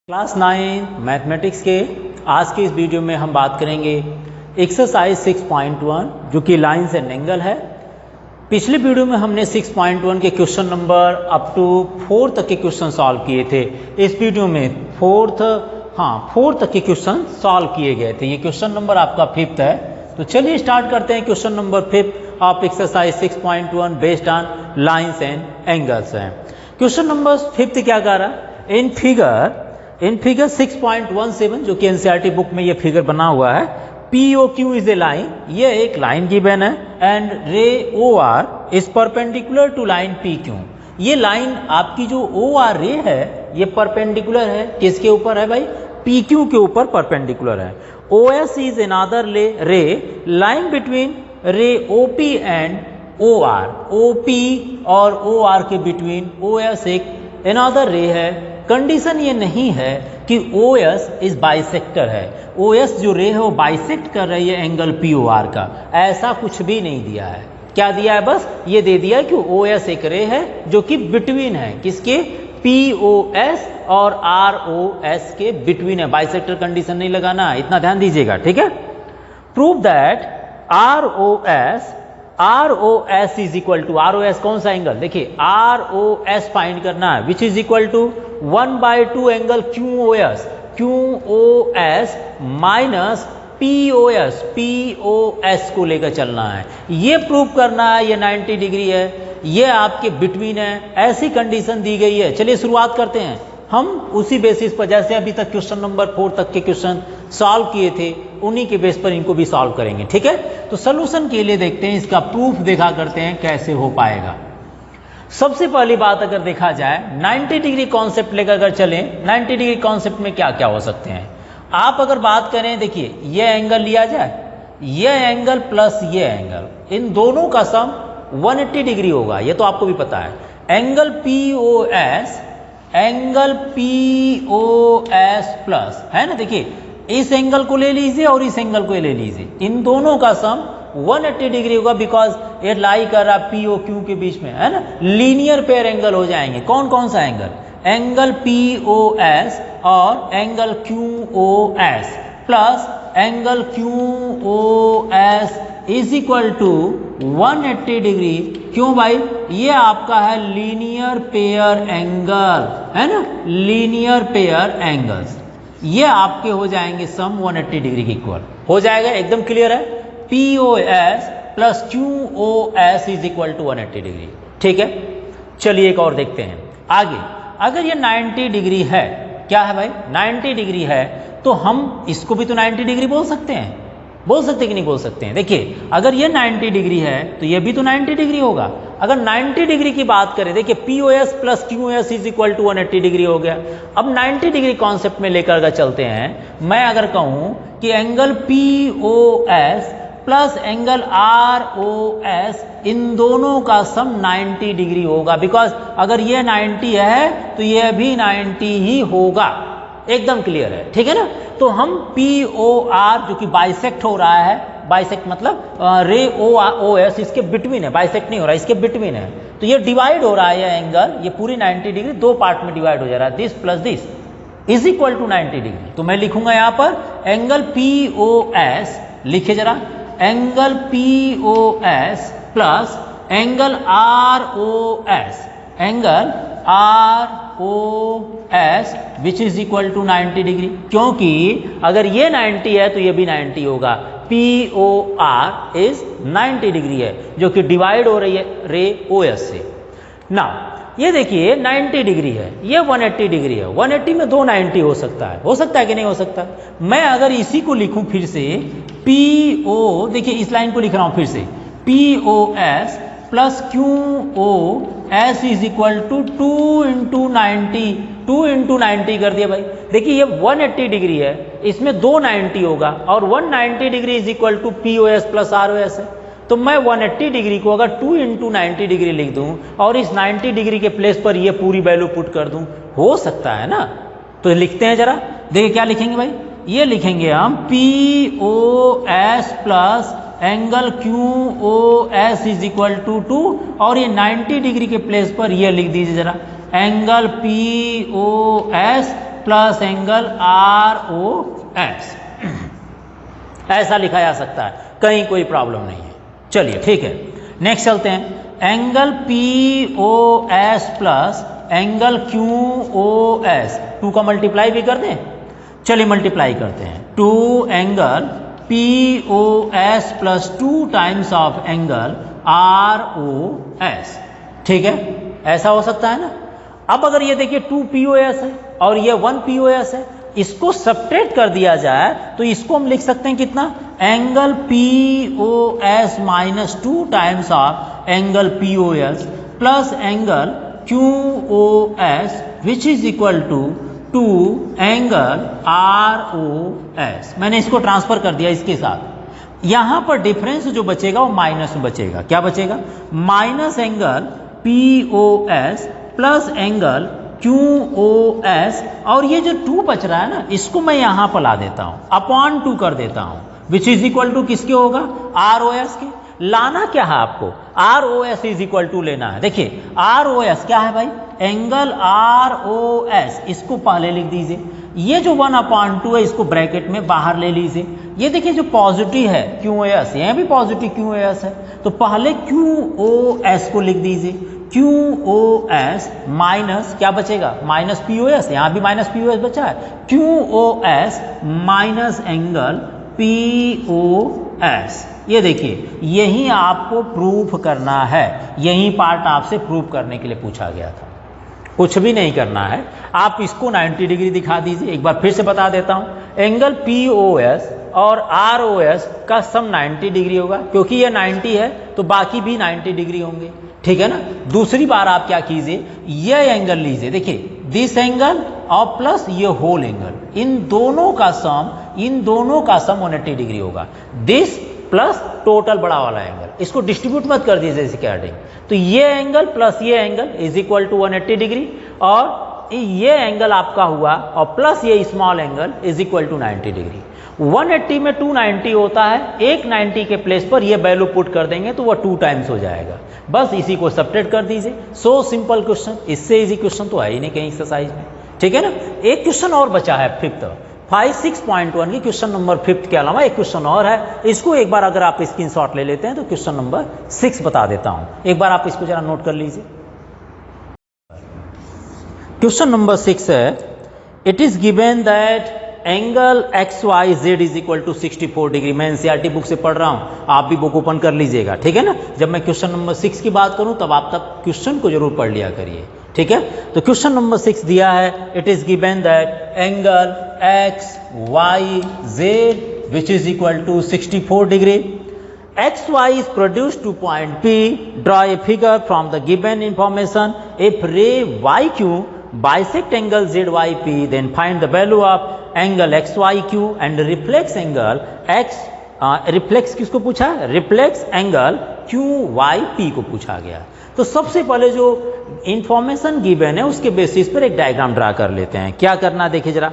Class 9 mathematics के आज के इस वीडियो में हम बात करेंगे एक्सरसाइज 6.1 जो कि लाइन्स एंड एंगल है। पिछले वीडियो में हमने 6.1 के क्वेश्चन नंबर अप टू 4 तक के क्वेश्चन सॉल्व किए थे। इस वीडियो में 4 तक के क्वेश्चन सॉल्व किए गए थे। ये क्वेश्चन नंबर आपका 5th है। तो चलिए स्टार्ट करते हैं। Question number 5 of exercise 6.1 based on lines and angles है। क्वेश्चन नंबर 5 क्या कह रहा है? इन फिगर 6.17 जो कि एनसीईआरटी बुक में ये फिगर बना हुआ है, POQ इज ए लाइन, ये एक लाइन गिवन है and ray OR is perpendicular to line PQ। ये लाइन आपकी जो OR रे है ये परपेंडिकुलर है, किसके ऊपर है भाई? PQ के ऊपर परपेंडिकुलर है। OS इज अनदर रे लाइन बिटवीन रे OP एंड OR। OP और OR के बिटवीन OS एक अनदर रे है। कंडीशन ये नहीं है कि OS इस बाइसेक्टर है। OS जो रे है वो बाइसेक्ट कर रही है एंगल POR का, ऐसा कुछ भी नहीं दिया है। क्या दिया है? बस ये दे दिया है कि OS एक रे है जो कि बिटवीन है, किसके? POS और ROS के बिटवीन है। बाइसेक्टर कंडीशन नहीं लगाना, इतना ध्यान दीजिएगा, ठीक है। Prove that ROS is equal to, ROS कौन सा एंगल? देखिए ROS फाइंड करना है, which is equal to 1/2 angle QOS minus POS को लेकर चलना है। ये प्रूव करना है ये 90 डिग्री है, ये आपके बिटवीन है, ऐसी कंडीशन दी गई है। चलिए शुरुआत करते हैं हम उसी बेसिस पर, जैसे अभी तक क्वेश्चन नंबर 4 तक के क्वेश्चन सॉल्व किए थे उन्हीं के बेस पर इनको भी सॉल्व करेंगे, ठीक है। तो सॉल्यूशन के लिए देखते हैं, इसका प्रूफ देखा करते हैं कैसे हो पाएगा। सबसे पहली बात अगर देखा जाए 90 डिग्री कॉन्सेप्ट लेकर अगर चलें, 90 डिग्री कॉन्सेप्ट में क्या क्या हो सकते हैं आप अगर बात करें। देखिए ये एंगल लिया जाए, ये एंगल प्लस ये एंगल, इन दोनों का सम 180 डिग्री होगा, ये तो आपको भी पता है। एंगल POS प्लस है ना, देखिए इस एंगल को ले लीजिए और इस एंगल को ले लीजिए, इन दोनों का सम 180 डिग्री होगा, बिकॉज ये लाई कर रहा POQ के बीच में, है ना। लीनियर पेयर एंगल हो जाएंगे। कौन कौन सा एंगल? एंगल POS और angle QOS plus angle QOS is equal to 180 degree. क्यों भाई? ये आपका है लीनियर पेयर एंगल, है ना, लीनियर पेयर एंगल्स, ये आपके हो जाएंगे सम 180 डिग्री के इक्वल हो जाएगा। एकदम क्लियर है? POS plus QOS is equal to 180 degree, ठीक है। चलिए एक और देखते हैं आगे। अगर ये 90 डिग्री है, क्या है भाई? 90 डिग्री है, तो हम इसको भी तो 90 डिग्री बोल सकते हैं, बोल सकते कि नहीं बोल सकते हैं? देखिए अगर ये 90 डिग्री है तो ये भी तो 90 डिग्री होगा। अगर 90 डिग्री की बात करें, देखिए POS plus QOS is equal to 180 degree हो गया। अब 90 डिग्री कॉन्सेप्ट में लेकर अगर चलते हैं, मैं अगर कहूं कि angle POS plus angle ROS इन दोनों का सम 90 डिग्री होगा, बिकॉज अगर ये 90 है तो ये भी 90 ही होगा। एकदम क्लियर है, ठीक है ना। तो हम POR जो कि बाइसेक्ट हो रहा है, बाइसेक्ट मतलब रे OS इसके बिटवीन है, बाइसेक्ट नहीं हो रहा, इसके बिटवीन है, तो ये डिवाइड हो रहा है, ये एंगल, ये पूरी 90 डिग्री दो पार्ट में डिवाइड हो जा रहा है, this plus this is equal to 90 degree. तो मैं लिखूंगा यहां पर एंगल POS, लिखे जरा, angle POS plus angle ROS, angle ROS which is equal to 90 degree. क्योंकि अगर ये 90 है तो ये भी 90 होगा। POR इज 90 डिग्री है जो कि डिवाइड हो रही है रे OS से। ना ये देखिए 90 डिग्री है, ये 180 डिग्री है, 180 में दो 90 हो सकता है कि नहीं हो सकता? मैं अगर इसी को लिखूं फिर से PO, देखिए इस लाइन को लिख रहा हूं फिर से, POS plus QOS is equal to 2 into 90 कर दिया भाई। देखिए ये 180 डिग्री है, इसमें दो 90 होगा और 190 degree is equal to POS plus ROS है। तो मैं 180 डिग्री को अगर 2 इंटू 90 डिग्री लिख दूं और इस 90 डिग्री के प्लेस पर ये पूरी वैल्यू पुट कर दूं, हो सकता है ना। तो लिखते हैं जरा, देखिए क्या लिखेंगे भाई? ये लिखेंगे हम POS plus angle QOS is equal to 2 और ये 90 डिग्री के प्लेस पर ये लिख दीजिए जरा, angle POS plus angle R O S, ऐसा लिखा जा सकता है, कहीं कोई प्रॉब्लम नहीं है। चलिए ठीक है, नेक्स्ट चलते हैं। Angle P O S plus angle Q O S, 2 का मल्टीप्लाई भी कर दें। चलिए मल्टीप्लाई करते हैं। 2 एंगल पी ओ एस प्लस 2 times of angle R O S, ठीक है, ऐसा हो सकता है ना। अब अगर ये देखिए 2 पी ओ एस है और ये 1 पी ओ एस है, इसको सब्ट्रैक्ट कर दिया जाए तो इसको हम लिख सकते हैं कितना, angle P O S minus 2 times of angle P O S plus angle Q O S which is equal to 2 angle R O S. मैंने इसको ट्रांसफर कर दिया इसके साथ। यहां पर डिफरेंस जो बचेगा वो माइनस में बचेगा। क्या बचेगा, minus angle P O S plus angle Q O S, और ये जो 2 बच रहा है ना, इसको मैं यहां पर ला देता हूं, अपॉन 2 कर देता हूं, विच इज इक्वल टू किसके होगा, आर ओ एस के। लाना क्या है आपको, R O S is equal to लेना है। देखिए आर ओ एस क्या है भाई, एंगल आर ओ एस, इसको पहले लिख दीजिए। ये जो 1/2 है इसको ब्रैकेट में बाहर ले लीजिए। ये देखिए जो पॉजिटिव है क्यू ओ एस, यहाँ भी पॉजिटिव क्यू ओ एस है, तो पहले क्यू ओ एस को लिख दीजिए। क्यू ओ एस माइनस क्या बचेगा, माइनस पी ओ एस, यहाँ भी माइनस पी ओ एस बचा है। Q O S minus angle P O S. ये देखिए यही आपको प्रूफ करना है, यही पार्ट आपसे प्रूफ करने के लिए पूछा गया था, कुछ भी नहीं करना है। आप इसको 90 डिग्री दिखा दीजिए। एक बार फिर से बता देता हूं, एंगल पी ओ एस और आर ओ एस का सम 90 डिग्री होगा, क्योंकि ये 90 है तो बाकी भी 90 डिग्री होंगे, ठीक है ना। दूसरी बार आप क्या कीजिए, ये एंगल लीजिए, देखिए दिस एंगल और प्लस ये होल एंगल, इन दोनों का सम 180 डिग्री होगा। दिस प्लस टोटल बड़ा वाला एंगल, इसको डिस्ट्रीब्यूट मत कर दीजिए जैसे कैडिंग। तो ये एंगल प्लस ये angle is equal to 180 degree, और ये एंगल आपका हुआ और प्लस ये small angle is equal to 90 degree. 180 में 290 होता है, एक 90 के प्लेस पर ये वैल्यू पुट कर देंगे तो वह 2 टाइम्स हो जाएगा। बस इसी को सब्ट्रैक्ट कर दीजिए। सो सिंपल क्वेश्चन, इससे इजी क्वेश्चन तो है ही नहीं कहीं एक्सरसाइज में, ठीक है ना। एक क्वेश्चन और बचा है 5th 6.1 की, क्वेश्चन नंबर 5 के अलावा एक क्वेश्चन और है, इसको एक बार अगर आप स्क्रीनशॉट ले लेते हैं तो क्वेश्चन नंबर 6 बता देता हूं। एक बार आप इसको जरा नोट कर लीजिए। क्वेश्चन नंबर 6 है, it is given that angle X Y Z is equal to 64 degree. मैं एनसीईआरटी बुक से पढ़ रहा हूं, आप भी बुक ओपन कर लीजिएगा, ठीक है ना। जब मैं क्वेश्चन नंबर 6 की बात करूं तब आप तक क्वेश्चन को जरूर पढ़ लिया करिए, ठीक है। तो क्वेश्चन नंबर 6 दिया है, it is given that angle X Y Z which is equal to 64 degree. XY is produced to point P. Draw a figure from the given information. If ray YQ bisect angle ZYP, then find the value of angle XYQ and reflex angle X. Reflex किसको पूछा है, reflex angle QYP को पूछा गया। तो सबसे पहले जो इंफॉर्मेशन गिवन है उसके बेसिस पर एक डायग्राम ड्रा कर लेते हैं। क्या करना देखिए जरा,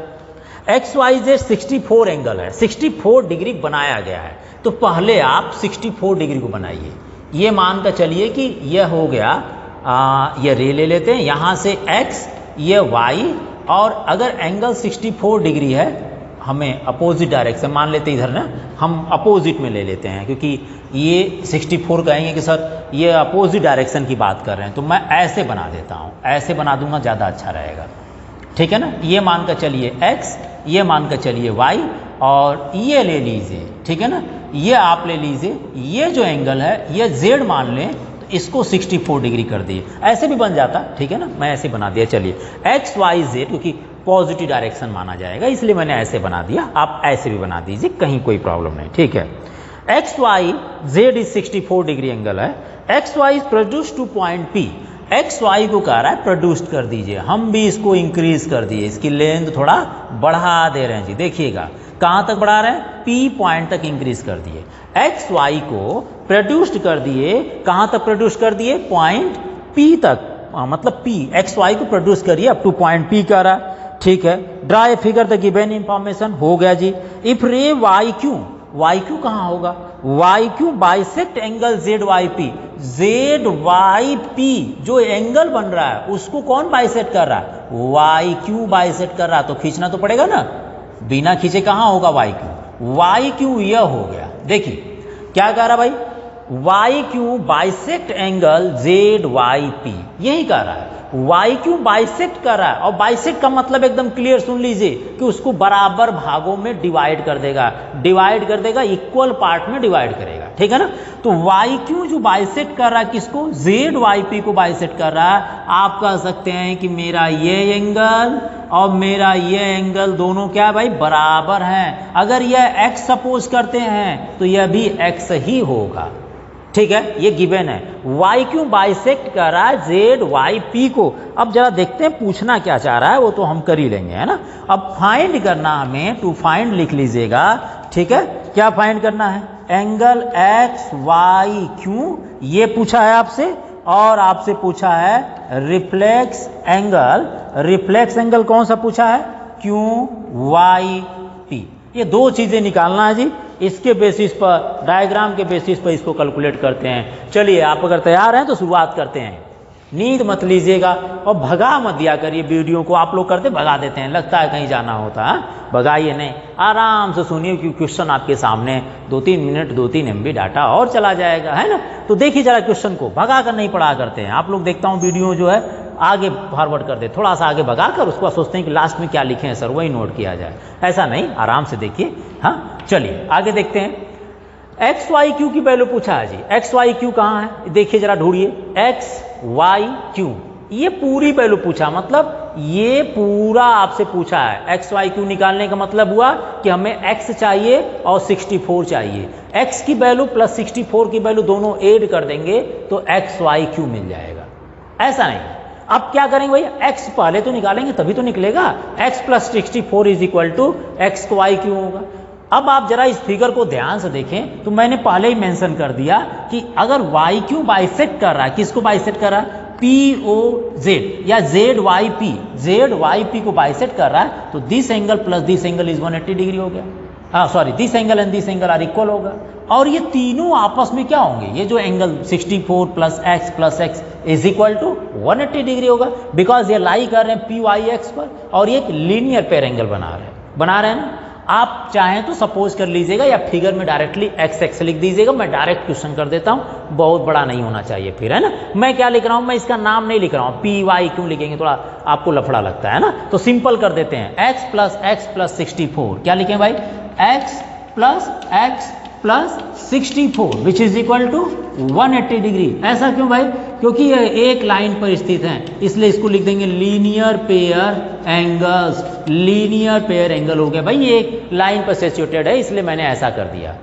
XYZ 64 एंगल है, 64 डिग्री बनाया गया है, तो पहले आप 64 डिग्री को बनाइए। ये मान कर चलिए कि यह हो गया, ये रे ले लेते हैं यहाँ से X, ये Y, और अगर एंगल 64 डिग्री है, हमें अपोजिट डायरेक्शन मान लेते हैं, इधर ना हम अपोजिट में ले लेते हैं, क्योंकि ये 64 कहेंगे कि सर ये अपोजिट डायरेक्शन की बात कर रहे हैं, तो मैं ऐसे बना देता हूँ, ऐसे बना दूंगा ज़्यादा अच्छा रहेगा, ठीक है ना। ये मान कर चलिए X, ये मान कर चलिए Y, और ये ले लीजिए, ठीक है ना, ये आप ले लीजिए। ये जो एंगल है ये Z मान लें, तो इसको 64 डिग्री कर दिए, ऐसे भी बन जाता, ठीक है ना। मैं ऐसे बना दिया, चलिए XYZ, क्योंकि पॉजिटिव डायरेक्शन माना जाएगा इसलिए मैंने ऐसे बना दिया, आप ऐसे भी बना दीजिए, कहीं कोई प्रॉब्लम नहीं, ठीक है। XYZ इज 64 डिग्री एंगल है। XY is produce two point P। XY को कह रहा है प्रोड्यूस्ड कर दीजिए, हम भी इसको इंक्रीज कर दिए, इसकी लेंथ थोड़ा बढ़ा दे रहे हैं जी। देखिएगा कहाँ तक बढ़ा रहे हैं, P पॉइंट तक इंक्रीज कर दिए। XY को प्रोड्यूस्ड कर दिए, कहाँ तक प्रोड्यूस कर दिए, पॉइंट P तक, मतलब P, XY को प्रोड्यूस करिए अप टू पॉइंट P कह रहा है, ठीक है। Draw a figure the given information, हो गया जी। इफ रे YQ, YQ कहाँ होगा, Y Q bisect angle Z Y P. Z Y P जो एंगल बन रहा है उसको कौन बाइसेक्ट कर रहा है? वाई क्यू बाइसेक्ट कर रहा है, तो खींचना तो पड़ेगा ना, बिना खींचे कहां होगा वाई क्यू? वाई क्यू यह हो गया। देखिए क्या कह रहा भाई, Y Q bisect angle Z Y P, यही कह रहा है। वाई क्यू बाइसेक्ट कर रहा है, और बाइसेक्ट का मतलब एकदम क्लियर सुन लीजिए कि उसको बराबर भागों में डिवाइड कर देगा, डिवाइड कर देगा, इक्वल पार्ट में डिवाइड करेगा, ठीक है ना। तो वाई क्यू जो बाइसेक्ट कर रहा है किसको? जेड वाई पी को बाइसेक्ट कर रहा है। आप कह सकते हैं कि मेरा ये एंगल और मेरा ये एंगल दोनों क्या है भाई? बराबर हैं। अगर यह एक्स सपोज करते हैं तो यह भी एक्स ही होगा, ठीक है, ये गिवन है। वाई क्यू बाइसेक्ट कर रहा है जेड वाई पी को। अब जरा देखते हैं पूछना क्या चाह रहा है, वो तो हम कर ही लेंगे, है ना। अब फाइंड करना हमें, टू फाइंड लिख लीजिएगा, ठीक है। क्या फाइंड करना है? एंगल एक्स वाई क्यू, ये पूछा है आपसे, और आपसे पूछा है रिफ्लेक्स एंगल। रिफ्लेक्स एंगल कौन सा पूछा है? Q Y P. ये दो चीजें निकालना है जी। इसके बेसिस पर, डायग्राम के बेसिस पर इसको कैलकुलेट करते हैं। चलिए आप अगर तैयार हैं तो शुरुआत करते हैं। नींद मत लीजिएगा और भगा मत दिया करिए वीडियो को। आप लोग करते भगा देते हैं, लगता है कहीं जाना होता है, भगाइए नहीं, आराम से सुनिए क्योंकि क्वेश्चन आपके सामने 2-3 मिनट 2-3 MB डाटा और चला जाएगा, है ना। तो देखिए जरा क्वेश्चन को, भगा कर नहीं पढ़ा करते हैं आप लोग। देखता हूँ वीडियो जो है आगे फॉरवर्ड कर दे, थोड़ा सा आगे भगा कर उसको सोचते हैं कि लास्ट में क्या लिखे हैं सर, वही नोट किया जाए। ऐसा नहीं, आराम से देखिए। हाँ चलिए आगे देखते हैं। एक्स वाई क्यू की वैल्यू पूछा है जी। एक्स वाई क्यू कहाँ है? देखिए जरा ढूंढिए, एक्स वाई क्यू, ये पूरी वैल्यू पूछा, मतलब ये पूरा आपसे पूछा है। एक्स वाई क्यू निकालने का मतलब हुआ कि हमें एक्स चाहिए और 64 चाहिए। एक्स की वैल्यू प्लस 64 की वैल्यू दोनों ऐड कर देंगे तो एक्स वाई क्यू मिल जाएगा। ऐसा नहीं, अब क्या करेंगे भैया, x पहले तो निकालेंगे तभी तो निकलेगा। x plus 64 is equal to X को वाई क्यू होगा। अब आप जरा इस फिगर को ध्यान से देखें तो मैंने पहले ही मेंशन कर दिया कि अगर वाई क्यू बाइसेक्ट कर रहा है, किसको बाइसेक्ट कर रहा है? पी ओ जेड या Z Y P, Z Y P को बाइसेक्ट कर रहा है, तो this angle plus this angle is 180 degree हो गया। हाँ sorry, this angle and this angle are equal होगा। और ये तीनों आपस में क्या होंगे? ये जो एंगल 64 प्लस X is equal to 180 degree होगा, बिकॉज ये लाई कर रहे हैं पी वाई एक्स पर, और ये एक लीनियर पेयर एंगल बना रहे हैं ना। आप चाहें तो सपोज कर लीजिएगा या फिगर में डायरेक्टली एक्स एक्स लिख दीजिएगा। मैं डायरेक्ट क्वेश्चन कर देता हूं, बहुत बड़ा नहीं होना चाहिए फिर, है ना। मैं क्या लिख रहा हूं, मैं इसका नाम नहीं लिख रहा हूं, पी वाई क्यों लिखेंगे, थोड़ा आपको लफड़ा लगता है ना। तो सिंपल कर देते हैं, एक्स प्लस 64, क्या लिखें भाई? X plus 64 which is equal to 180 degree. ऐसा क्यों भाई? क्योंकि यह एक लाइन पर स्थित है, इसलिए इसको लिख देंगे linear pair angles. Linear pair angle हो गया भाई, ये एक लाइन पर सिचुएटेड है, इसलिए मैंने ऐसा कर दिया।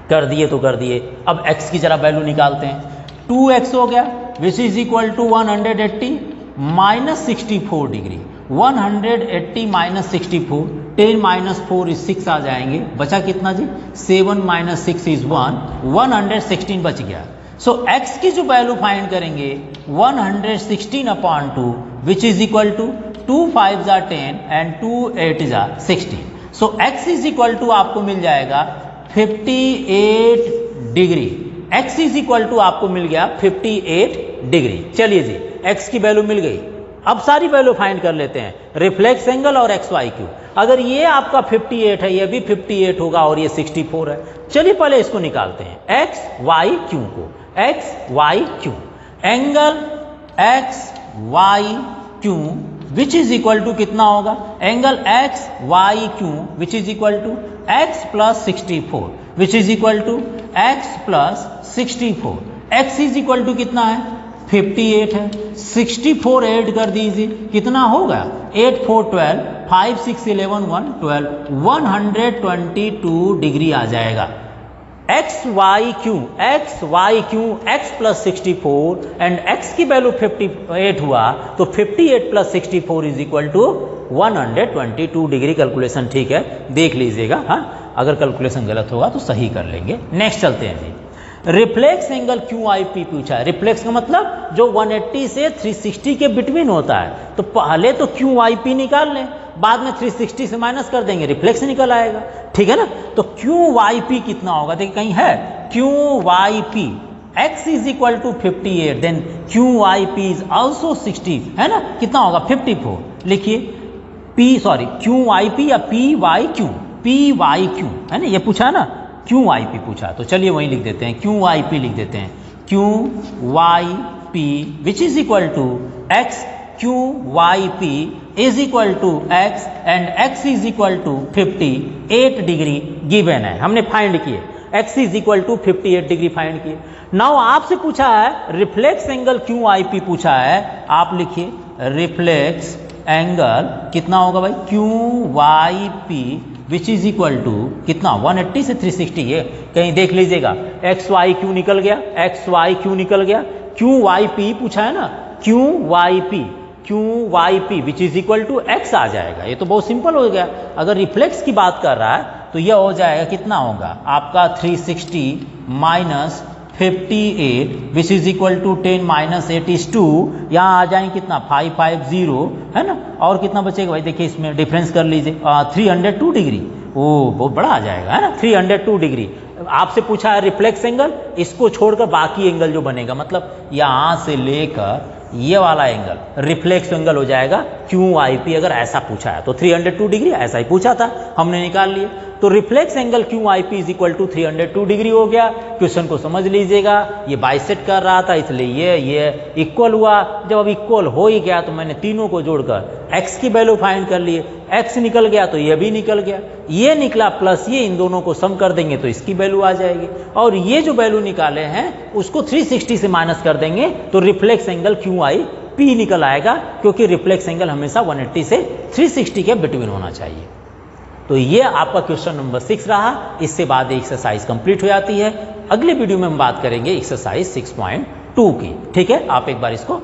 कर दिए तो कर दिए। अब x की जरा वैल्यू निकालते हैं। 2x हो गया which is equal to 180 minus 64 degree. 180 minus 64, 10 minus 4 is 6 आ जाएंगे। बचा कितना जी? 7 माइनस 6 इज 1, 116 बच गया। सो x की जो वैल्यू फाइंड करेंगे 116 upon 2 which is equal to 2 5 जा 10 एंड 2 8 जा 16। So x is equal to आपको मिल जाएगा 58 degree. x is equal to आपको मिल गया 58 डिग्री। चलिए जी, x की वैल्यू मिल गई। अब सारी वैल्यू फाइंड कर लेते हैं, रिफ्लेक्स एंगल और एक्स वाई क्यू। अगर ये आपका 58 है, ये भी 58 होगा और ये 64 है। चलिए पहले इसको निकालते हैं, एक्स वाई क्यू को। X Y Q, angle X Y Q which is equal to कितना होगा? Angle X Y Q which is equal to X plus 64 which is equal to X plus 64। X is equal to कितना है? 58 है। 64 add कर दीजिए, कितना होगा? 8 4 12, 5 6 11 1 12, 122 degree आ जाएगा। X Y Q X plus 64 and X की वैल्यू 58 हुआ, तो 58 plus 64 is equal to 122 degree. Calculation ठीक है, देख लीजिएगा। हाँ, अगर कैलकुलेशन गलत होगा तो सही कर लेंगे। नेक्स्ट चलते हैं जी। Reflex angle Q I P पूछा है। रिफ्लेक्स का मतलब जो 180 से 360 के बिटवीन होता है, तो पहले तो क्यू आई पी निकाल लें, बाद में 360 से माइनस कर देंगे, रिफ्लेक्स निकल आएगा, ठीक है ना। तो क्यू वाई पी कितना होगा, देखिए कहीं है Q Y P x is equal to 58, then Q Y P is also 60, है ना, कितना होगा 54। लिखिए क्यू वाई पी या P Y Q, P Y Q, है ना, ये पूछा है ना, क्यू वाई पी पूछा, तो चलिए वहीं लिख देते हैं, क्यू वाई पी लिख देते हैं, Q Y P which is equal to X, Q Y P is equal to X and X is equal to 58 degree given है, हमने फाइंड किए, x is equal to 58 degree find किए। Now आपसे पूछा है reflex angle Q I P पूछा है, आप लिखिए रिफ्लेक्स एंगल कितना होगा भाई, Q Y P which is equal to कितना 180 से 360, ये कहीं देख लीजिएगा, एक्स वाई क्यू निकल गया, एक्स वाई क्यू निकल गया, क्यू वाई पी पूछा है ना, Q Y P which is equal to x आ जाएगा, ये तो बहुत सिंपल हो गया। अगर रिफ्लेक्स की बात कर रहा है तो यह हो जाएगा कितना होगा आपका 360 minus 58 which is equal to 10 minus 8 is 2, यहाँ आ जाएंगे कितना 550, है ना, और कितना बचेगा भाई, देखिए इसमें डिफरेंस कर लीजिए 302 डिग्री, ओ बहुत बड़ा आ जाएगा, है ना, 302 डिग्री। आपसे पूछा है रिफ्लेक्स एंगल, इसको छोड़कर बाकी एंगल जो बनेगा, मतलब यहाँ से लेकर ये वाला एंगल रिफ्लेक्स एंगल हो जाएगा क्यू आई पी, अगर ऐसा पूछा है तो 302 डिग्री, ऐसा ही पूछा था, हमने निकाल लिए। तो reflex angle Q I P is equal to 302 degree हो गया। क्वेश्चन को समझ लीजिएगा, ये बाइसेक्ट कर रहा था इसलिए ये इक्वल हुआ, जब अब इक्वल हो ही गया तो मैंने तीनों को जोड़कर x की वैल्यू फाइंड कर लिए, x निकल गया तो ये भी निकल गया, ये निकला प्लस ये, इन दोनों को सम कर देंगे तो इसकी वैल्यू आ जाएगी, और ये जो वैल्यू निकाले हैं उसको 360 से माइनस कर देंगे तो reflex angle Q I P निकल आएगा, क्योंकि रिफ्लेक्स एंगल हमेशा 180 से 360 के बिटवीन होना चाहिए। तो ये आपका क्वेश्चन नंबर 6 रहा। इससे बाद एक्सरसाइज कंप्लीट हो जाती है। अगले वीडियो में हम बात करेंगे एक्सरसाइज 6.2 की, ठीक है, आप एक बार इसको